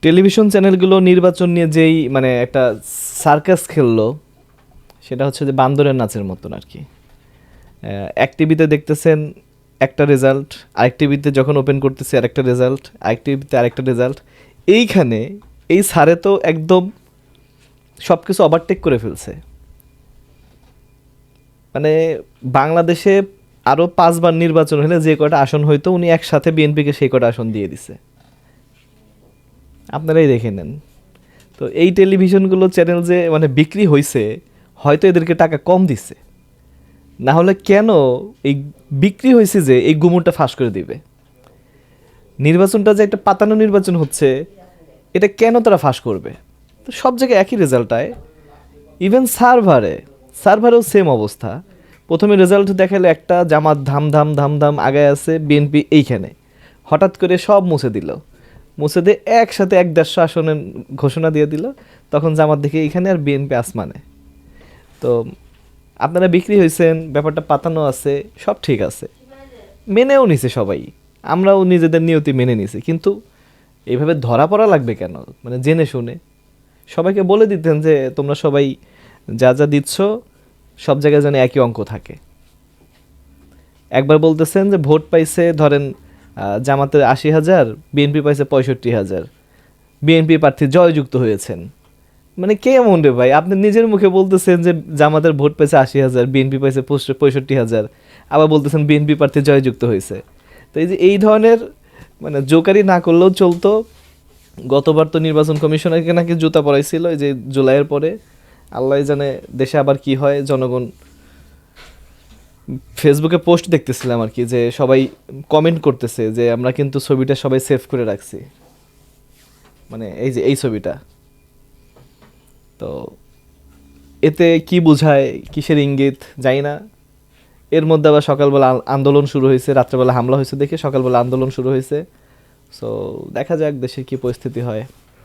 Television চ্যানেলগুলো নির্বাচন নিয়ে যেই মানে একটা সার্কাস খেললো, সেটা হচ্ছে যে বান্দরের নাচের মতন আর কি। এক টিভিতে দেখতেছেন একটা রেজাল্ট, আরেক টিভিতে যখন ওপেন করতেছে আরেকটা রেজাল্ট, আরেক টিভিতে আরেকটা রেজাল্ট। এইখানে এই সারে তো একদম সব কিছু ওভারটেক করে ফেলছে। মানে বাংলাদেশে আরও 5বার নির্বাচন হলে যে কটা আসন হইতো উনি একসাথে বিএনপিকে সেই কটা আসন দিয়ে দিছে। আপনারাই দেখে নেন। তো এই টেলিভিশনগুলো চ্যানেল যে মানে বিক্রি হয়েছে, হয়তো এদেরকে টাকা কম দিছে, না হলে কেন এই বিক্রি হয়েছে যে এই গুমরটা ফাঁস করে দিবে। নির্বাচনটা যে একটা পাতানো নির্বাচন হচ্ছে, এটা কেন তারা ফাঁস করবে? তো সব জায়গায় একই রেজাল্ট আয়। ইভেন সার্ভারেও সেম অবস্থা। প্রথমে রেজাল্ট দেখালে একটা জামাত ধাম ধাম ধাম ধাম আগায় আছে, বিএনপি এইখানে হঠাৎ করে সব মুছে দিল, মুছে দিয়ে একসাথে 1-150 আসনের ঘোষণা দিয়ে দিল। তখন জামাত দেখে এইখানে আর বিএনপি আসমানে। তো আপনারা বিক্রি হয়েছেন, ব্যাপারটা পাতানো আছে, সব ঠিক আছে, মেনেও নিছে সবাই, আমরাও নিজেদের নিয়তি মেনে নিছি, কিন্তু এইভাবে ধরা পড়া লাগবে কেন? মানে জেনে শুনে সবাইকে বলে দিতেন যে তোমরা সবাই যা যা দিচ্ছ সব জায়গায় যেন একই অঙ্ক থাকে। একবার বলতেছেন যে ভোট পাইছে ধরেন জামাতের 80,000, বিএনপি পাইছে 65,000, বিএনপি প্রার্থী জয়যুক্ত হয়েছেন। মানে কে এমন রে ভাই? আপনি নিজের মুখে বলতেছেন যে জামাতের ভোট পাইছে 80,000, বিএনপি পাইছে 65,000, আবার বলতেছেন বিএনপি প্রার্থী জয়যুক্ত হয়েছে। তো এই যে এই ধরনের মানে জোকারি না করলেও চলতো। গতবার তো নির্বাচন কমিশনারকে নাকি জুতা পরাইছিল এই যে জুলাইয়ের পরে। আল্লাহ জানে দেশে আবার কি হয়। জনগণ ফেসবুকে পোস্ট দেখতেছিলাম আর কি, যে সবাই কমেন্ট করতেছে যে আমরা কিন্তু ছবিটা সবাই সেভ করে রাখছি, মানে এই যে এই ছবিটা। তো এতে কি বোঝায়, কিসের ইঙ্গিত জানি না। এর মধ্যে আবার সকালবেলা আন্দোলন শুরু হয়েছে, রাত্রেবেলা হামলা হয়েছে দেখে সকালবেলা আন্দোলন শুরু হয়েছে। সো দেখা যাক দেশের কি পরিস্থিতি হয়।